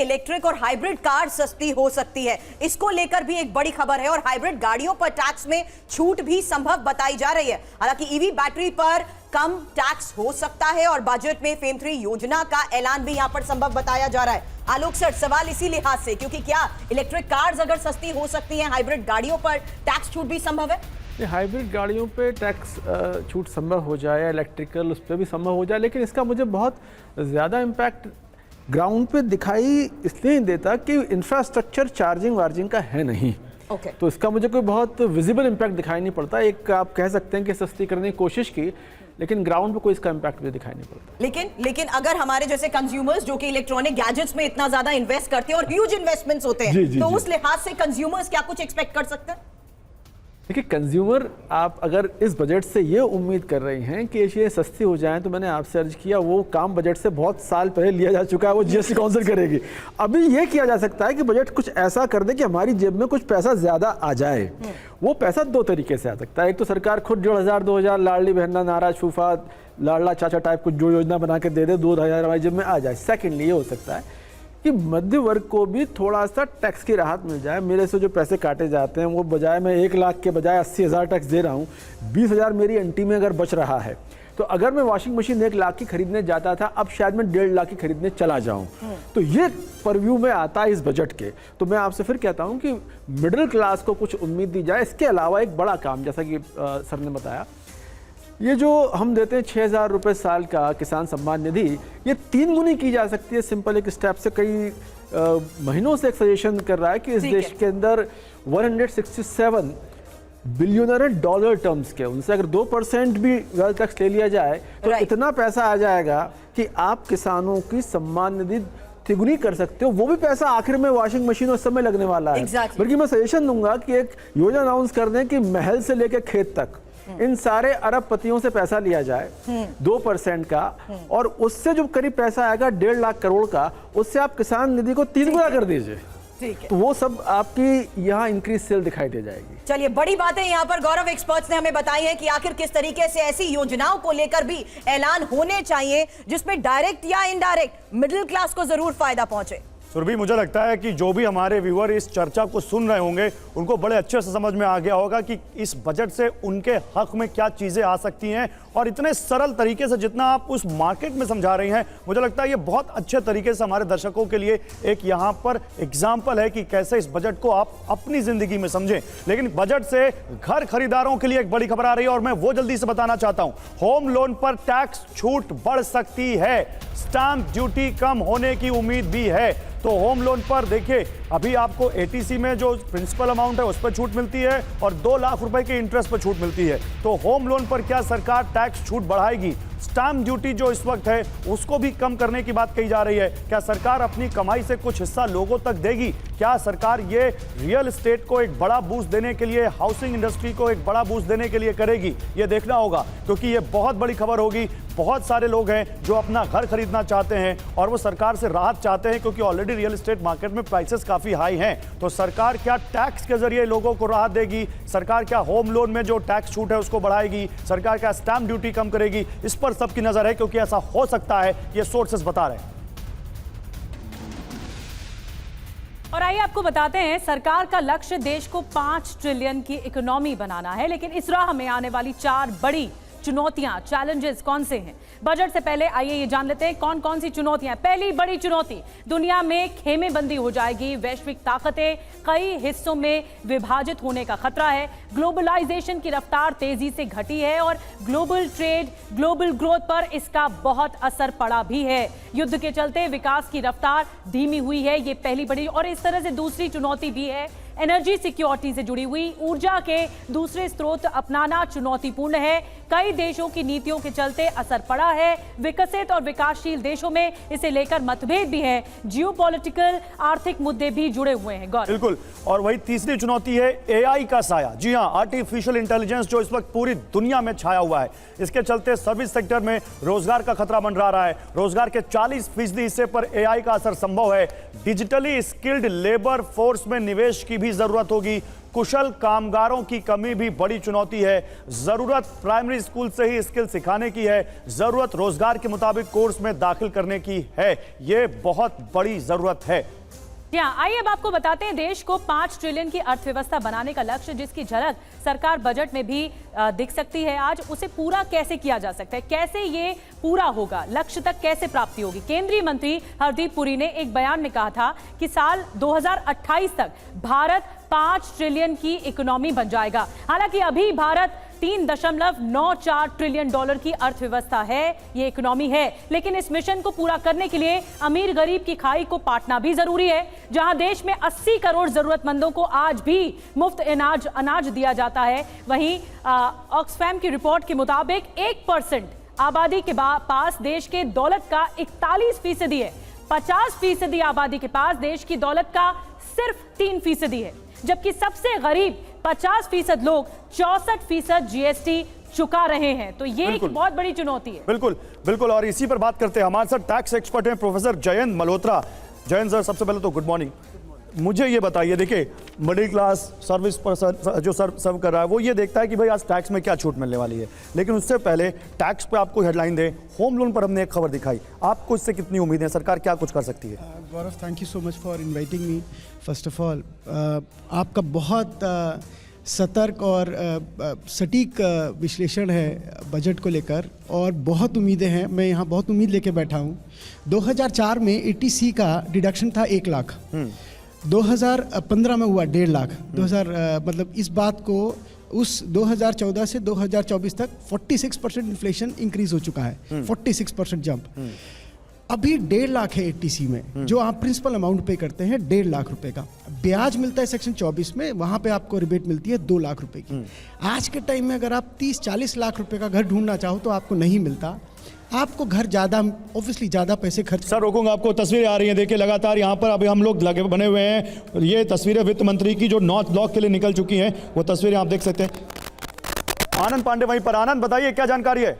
Electric और hybrid car सस्ती हो सकती है, इसको लेकर भी एक बड़ी खबर है और हाइब्रिड गाड़ियों पर टैक्स में छूट भी संभव बताई जा रही है। हालांकि ईवी बैटरी पर कम टैक्स हो सकता है और बजट में फेम 3 योजना का ऐलान भी यहां पर संभव बताया जा रहा है। आलोक सर, सवाल इसी लिहाज से, क्योंकि क्या इलेक्ट्रिक कार्स अगर सस्ती हो सकती हैं, हाइब्रिड गाड़ियों पर टैक्स छूट भी संभव है? हाइब्रिड गाड़ियों पे टैक्स छूट संभव हो जाए, इलेक्ट्रिकल उस पर भी संभव हो जाए, लेकिन इसका मुझे बहुत ज़्यादा इम्पैक्ट ग्राउंड पे दिखाई इसलिए नहीं देता कि इंफ्रास्ट्रक्चर चार्जिंग वार्जिंग का है नहीं। तो इसका मुझे कोई बहुत विजिबल इम्पैक्ट दिखाई नहीं पड़ता। एक आप कह सकते हैं कि सस्ती करने की कोशिश की, लेकिन ग्राउंड पे कोई इसका इम्पैक्ट भी दिखाई नहीं पड़ता। लेकिन अगर हमारे जैसे कंज्यूमर्स जो कि इलेक्ट्रॉनिक गैजेट्स में इतना ज्यादा इन्वेस्ट करते हैं और ह्यूज इन्वेस्टमेंट्स होते हैं, तो उस लिहाज से कंज्यूमर्स क्या कुछ एक्सपेक्ट कर सकते हैं? देखिए, कंज्यूमर आप अगर इस बजट से ये उम्मीद कर रही हैं कि ये सस्ती हो जाए, तो मैंने आपसे अर्ज किया वो काम बजट से बहुत साल पहले लिया जा चुका है, वो जीएसटी काउंसिल करेगी। अभी ये किया जा सकता है कि बजट कुछ ऐसा कर दे कि हमारी जेब में कुछ पैसा ज्यादा आ जाए। वो पैसा दो तरीके से आ सकता है। एक तो सरकार खुद 1,500-2,000 लाडली बहना, नारा छूफा, लाडला चाचा टाइप कुछ जो योजना बना के दे दे, 2,000 हमारी जेब में आ जाए। सेकेंडली ये हो सकता है कि मध्य वर्ग को भी थोड़ा सा टैक्स की राहत मिल जाए। मेरे से जो पैसे काटे जाते हैं वो बजाय मैं 1 लाख के बजाय 80,000 टैक्स दे रहा हूँ, 20,000 मेरी एंटी में अगर बच रहा है, तो अगर मैं वॉशिंग मशीन 1 लाख की खरीदने जाता था, अब शायद मैं 1.5 लाख की खरीदने चला जाऊं। तो ये परव्यू में आता है इस बजट के। तो मैं आपसे फिर कहता हूं कि मिडिल क्लास को कुछ उम्मीद दी जाए। इसके अलावा एक बड़ा काम, जैसा कि सर ने बताया, ये जो हम देते हैं 6,000 रुपये साल का किसान सम्मान निधि, ये 3 गुनी की जा सकती है सिंपल एक स्टेप से। कई महीनों से एक सजेशन कर रहा है कि इस देश के अंदर 167 बिलियनर है डॉलर टर्म्स के, उनसे अगर 2% भी वेल्थ टैक्स ले लिया जाए तो इतना पैसा आ जाएगा कि आप किसानों की सम्मान निधि तिगुनी कर सकते हो। वो भी पैसा आखिर में वॉशिंग मशीन और सब में लगने वाला है। बल्कि मैं सजेशन दूंगा कि एक योजना अनाउंस कर दें कि महल से लेकर खेत तक इन सारे अरबपतियों से पैसा लिया जाए 2% का, और उससे जो करीब पैसा आएगा 1.5 लाख करोड़ का, उससे आप किसान निधि को 3 गुना कर दीजिए। ठीक है, तो वो सब आपकी यहाँ इंक्रीज सेल दिखाई दे जाएगी। चलिए, बड़ी बातें यहाँ पर गौरव एक्सपर्ट्स ने हमें बताई है कि आखिर किस तरीके से ऐसी योजनाओं को लेकर भी ऐलान होने चाहिए जिसमें डायरेक्ट या इनडायरेक्ट मिडिल क्लास को जरूर फायदा पहुंचे। सुरभि, मुझे लगता है कि जो भी हमारे व्यूअर इस चर्चा को सुन रहे होंगे, उनको बड़े अच्छे से समझ में आ गया होगा कि इस बजट से उनके हक में क्या चीजें आ सकती हैं। और इतने सरल तरीके से जितना आप उस मार्केट में समझा रही हैं, मुझे लगता है ये बहुत अच्छे तरीके से हमारे दर्शकों के लिए एक यहाँ पर एग्जाम्पल है कि कैसे इस बजट को आप अपनी जिंदगी में समझें। लेकिन बजट से घर खरीदारों के लिए एक बड़ी खबर आ रही है और मैं वो जल्दी से बताना चाहता हूं। होम लोन पर टैक्स छूट बढ़ सकती है, स्टैंप ड्यूटी कम होने की उम्मीद भी है। तो होम लोन पर देखिए, अभी आपको एटीसी में जो प्रिंसिपल अमाउंट है उस पर छूट मिलती है और 2 लाख रुपए के इंटरेस्ट पर छूट मिलती है। तो होम लोन पर क्या सरकार टैक्स छूट बढ़ाएगी? स्टैंप ड्यूटी जो इस वक्त है उसको भी कम करने की बात कही जा रही है। क्या सरकार अपनी कमाई से कुछ हिस्सा लोगों तक देगी? क्या सरकार ये रियल एस्टेट को एक बड़ा बूस्ट देने के लिए, हाउसिंग इंडस्ट्री को एक बड़ा बूस्ट देने के लिए करेगी? ये देखना होगा, क्योंकि ये बहुत बड़ी खबर होगी। बहुत सारे लोग हैं जो अपना घर खरीदना चाहते हैं और वो सरकार से राहत चाहते हैं, क्योंकि ऑलरेडी रियल एस्टेट मार्केट में प्राइसेस काफी हाई हैं। तो सरकार क्या टैक्स के जरिए लोगों को राहत देगी? सरकार क्या होम लोन में जो टैक्स छूट है उसको बढ़ाएगी? सरकार क्या स्टैंप ड्यूटी कम करेगी? इस पर सबकी नजर है, क्योंकि ऐसा हो सकता है, ये सोर्सेस बता रहे हैं। और आइए आपको बताते हैं, सरकार का लक्ष्य देश को 5 ट्रिलियन की इकोनॉमी बनाना है, लेकिन इस राह में आने वाली 4 बड़ी चुनौतियां, चैलेंजेस कौन से हैं? बजट से पहले आइए ये जान लेते हैं कौन कौन सी चुनौतियां। पहली बड़ी चुनौती, दुनिया में खेमेबंदी हो जाएगी, वैश्विक ताकतें कई हिस्सों में विभाजित होने का खतरा है, ग्लोबलाइजेशन की रफ्तार तेजी से घटी है और ग्लोबल ट्रेड, ग्लोबल ग्रोथ पर इसका बहुत असर पड़ा भी है। युद्ध के चलते विकास की रफ्तार धीमी हुई है, ये पहली बड़ी। और इस तरह से दूसरी चुनौती भी है, एनर्जी सिक्योरिटी से जुड़ी हुई ऊर्जा के दूसरे स्रोत अपनाना चुनौतीपूर्ण है। कई देशों की नीतियों के चलते असर पड़ा है। विकसित और विकासशील देशों में इसे लेकर मतभेद भी है। जियोपॉलिटिकल, आर्थिक मुद्दे भी जुड़े हुए हैं। गौरव, बिल्कुल। और वही तीसरी चुनौती है एआई का साया। जी हां, आर्टिफिशियल इंटेलिजेंस जो इस वक्त पूरी दुनिया में छाया हुआ है। इसके चलते सर्विस सेक्टर में रोजगार का खतरा मंडरा रहा है। रोजगार के 40% हिस्से पर एआई का असर संभव है। डिजिटली स्किल्ड लेबर फोर्स में निवेश की भी जरूरत होगी। कुशल कामगारों की कमी भी बड़ी चुनौती है। जरूरत प्राइमरी स्कूल से ही स्किल सिखाने की है। जरूरत रोजगार के मुताबिक कोर्स में दाखिल करने की है। यह बहुत बड़ी जरूरत है। जी हाँ, आइए अब आपको बताते हैं देश को 5 ट्रिलियन की अर्थव्यवस्था बनाने का लक्ष्य, जिसकी झलक सरकार बजट में भी दिख सकती है आज, उसे पूरा कैसे किया जा सकता है, कैसे ये पूरा होगा, लक्ष्य तक कैसे प्राप्ति होगी। केंद्रीय मंत्री हरदीप पुरी ने एक बयान में कहा था कि साल 2028 तक भारत 5 ट्रिलियन की इकोनॉमी बन जाएगा। हालांकि अभी भारत 3.94 ट्रिलियन डॉलर की अर्थव्यवस्था है, ये इकोनॉमी है, लेकिन इस मिशन को पूरा करने के लिए अमीर गरीब की खाई को पाटना भी जरूरी है। जहां देश में 80 करोड़ जरूरतमंदों को आज भी मुफ्त अनाज दिया जाता है, वहीं ऑक्सफैम की रिपोर्ट के मुताबिक 1% आबादी के पास देश के दौलत का 41% है। 50% आबादी के पास देश की दौलत का सिर्फ 3% है, जबकि सबसे गरीब 50% लोग 64% जीएसटी चुका रहे हैं। तो ये एक बहुत बड़ी चुनौती है। बिल्कुल बिल्कुल, और इसी पर बात करते हैं। हमारे साथ टैक्स एक्सपर्ट हैं प्रोफेसर जयंत मल्होत्रा। जयंत सर, सबसे पहले तो गुड मॉर्निंग। मुझे ये बताइए, देखिए मिडिल क्लास सर्विस पर्सन जो सर्व कर रहा है वो ये देखता है कि भाई आज टैक्स में क्या छूट मिलने वाली है, लेकिन उससे पहले टैक्स पे आपको हेडलाइन दे, होम लोन पर हमने एक खबर दिखाई, आपको इससे कितनी उम्मीद है, सरकार क्या कुछ कर सकती है? Gaurav, thank you so much for inviting me. First of all आपका बहुत सतर्क और सटीक विश्लेषण है बजट को लेकर, और बहुत उम्मीदें हैं। मैं यहाँ बहुत उम्मीद लेके बैठा हूँ। 2004 में ATC का डिडक्शन था 1 लाख, 2015 में हुआ 1.5 लाख, 2000 मतलब इस बात को उस 2014 से 2024 तक 46% इन्फ्लेशन इंक्रीज हो चुका है, 46% जंप। अभी 1.5 लाख है ATC में, जो आप प्रिंसिपल अमाउंट पे करते हैं 1.5 लाख रुपए का। ब्याज मिलता है सेक्शन 24 में, वहां पे आपको रिबेट मिलती है 2 लाख रुपए की। आज के टाइम में अगर आप 30-40 लाख रुपए का घर ढूंढना चाहो तो आपको नहीं मिलता। आपको घर ज़्यादा, ऑब्वियसली ज़्यादा पैसे खर्च। सर रोकूंगा आपको, तस्वीरें आ रही हैं, देखिए लगातार यहाँ पर अभी हम लोग लगे बने हुए हैं। ये तस्वीरें वित्त मंत्री की जो नॉर्थ ब्लॉक के लिए निकल चुकी हैं, वो तस्वीरें आप देख सकते हैं। आनंद पांडे वहीं पर। आनंद बताइए क्या जानकारी है?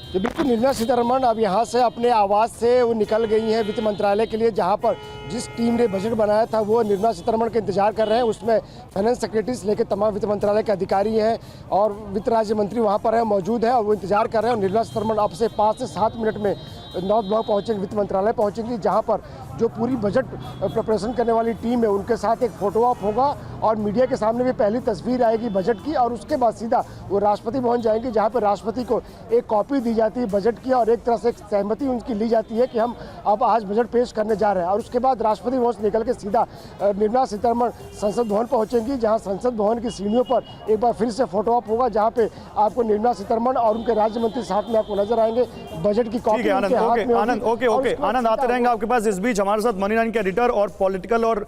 जी बिल्कुल, निर्मला सीतारमण अब यहाँ से अपने आवास से वो निकल गई हैं वित्त मंत्रालय के लिए, जहाँ पर जिस टीम ने बजट बनाया था वो निर्मला सीतारमण का इंतजार कर रहे हैं। उसमें फाइनेंस सेक्रेटरी से लेकर तमाम वित्त मंत्रालय के अधिकारी हैं और वित्त राज्य मंत्री वहाँ पर है, मौजूद है, और वो इंतजार कर रहे हैं। और निर्मला सीतारमण अब से 5 से 7 मिनट में नॉर्थ ब्लॉक पहुँचेंगे, वित्त मंत्रालय पहुँचेंगी, जहाँ पर जो पूरी बजट प्रिपरेशन करने वाली टीम है उनके साथ एक फोटो ऑप होगा और मीडिया के सामने भी पहली तस्वीर आएगी बजट की, और उसके बाद सीधा वो राष्ट्रपति भवन जाएंगे, जहाँ पर राष्ट्रपति को एक कॉपी दी जाती है बजट की, और एक तरह से एक सहमति उनकी ली जाती है कि हम अब आज बजट पेश करने जा रहे हैं। और उसके बाद राष्ट्रपति भवन से निकल के सीधा निर्मला सीतारमण संसद भवन पहुंचेंगी, जहां संसद भवन की सीढ़ियों पर एक बार फिर से फोटो ऑप होगा, जहां पे आपको निर्मला सीतारमण और उनके राज्य मंत्री साथ में आपको नजर आएंगे। बजट की कॉपी आनंद आते रहेंगे आपके पास। इस बीच हमारे साथ मनी 9 के एडिटर और पॉलिटिकल और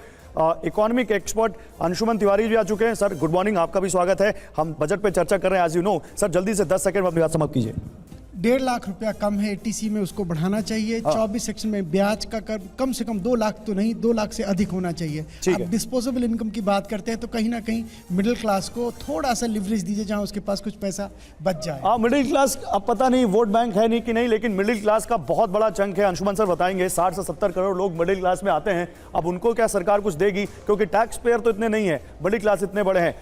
इकोनॉमिक एक्सपर्ट अंशुमन तिवारी भी आ चुके हैं। सर गुड मॉर्निंग, आपका भी स्वागत है। हम बजट पे चर्चा कर रहे हैं एज यू नो। सर जल्दी से 10 सेकंड में अपनी बात समाप्त कीजिए। 1.5 लाख रुपया कम है ATC में, उसको बढ़ाना चाहिए। 24 सेक्शन में ब्याज का कर कम से कम 2 लाख तो नहीं, 2 लाख से अधिक होना चाहिए। अब डिस्पोजेबल इनकम की बात करते हैं तो कहीं ना कहीं मिडिल क्लास को थोड़ा सा लिवरेज दीजिए, जहां उसके पास कुछ पैसा बच जाए। मिडिल क्लास, अब पता नहीं वोट बैंक है नहीं कि नहीं, लेकिन मिडिल क्लास का बहुत बड़ा चंक है। अंशुमन सर बताएंगे, 60 से 70 करोड़ लोग मिडिल क्लास में आते हैं। अब उनको क्या सरकार कुछ देगी, क्योंकि टैक्स पेयर तो इतने नहीं है, मिडिल क्लास इतने बड़े हैं।